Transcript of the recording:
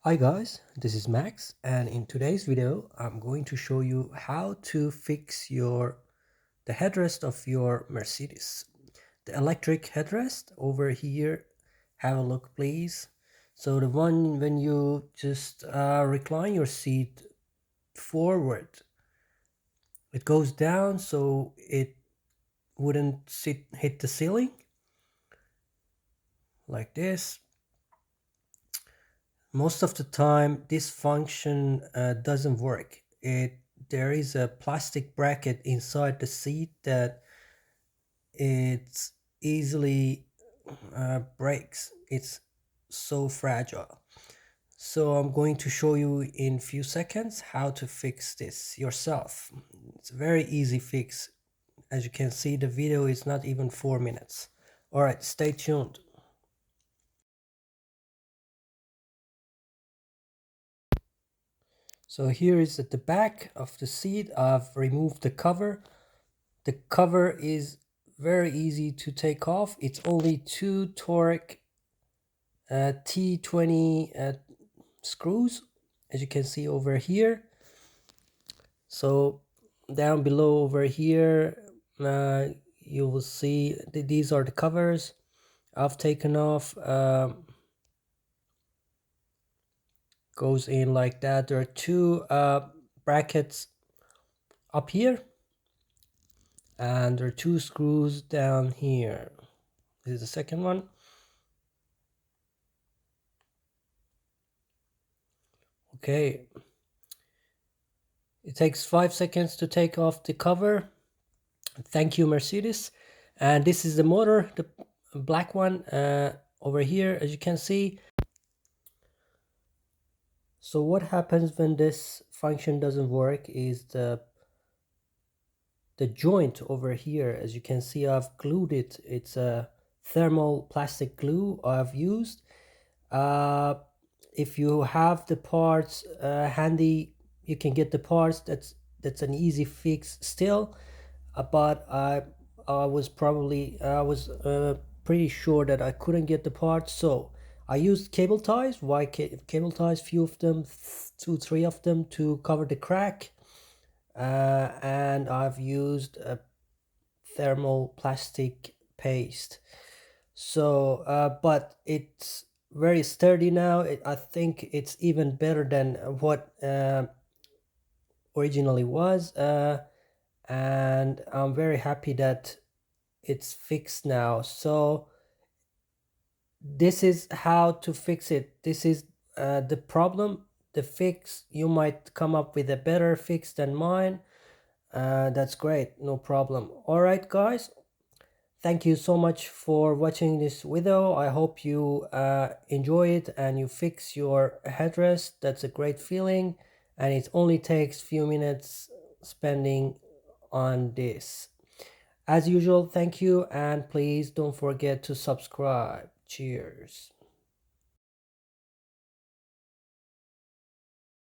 Hi guys, this is Max, and in today's video I'm going to show you how to fix the headrest of your Mercedes. The electric headrest over here. Have a look please. So the one when you just recline your seat forward, it goes down so it wouldn't hit the ceiling like this. Most of the time this function doesn't work. There is a plastic bracket inside the seat that it's easily breaks. It's so fragile. So I'm going to show you in few seconds how to fix this yourself. It's a very easy fix. As you can see, the video is not even 4 minutes. All right, stay tuned. So here is at the back of the seat. I've removed the cover. The cover is very easy to take off. It's only two Torque T20 screws, as you can see over here. So down below over here, you will see these are the covers I've taken off. Goes in like that. There are two brackets up here, and there are two screws down here. This is the second one. Okay, it takes 5 seconds to take off the cover. Thank you, Mercedes. And this is the motor, the black one over here, as you can see. So what happens when this function doesn't work is the joint over here, as you can see, I've glued it. It's a thermal plastic glue I've used. If you have the parts handy, you can get the parts. That's an easy fix still. But I was pretty sure that I couldn't get the parts, so I used cable ties, cable ties, few of them, 2-3 of them, to cover the crack. And I've used a thermal plastic paste. So but it's very sturdy now. I think it's even better than what originally was, and I'm very happy that it's fixed now. So this is how to fix it. This is the problem, the fix. You might come up with a better fix than mine. That's great, no problem. All right guys, thank you so much for watching this video. I hope you enjoy it and you fix your headrest. That's a great feeling, and it only takes few minutes spending on this. As usual, thank you, and please don't forget to subscribe. Cheers.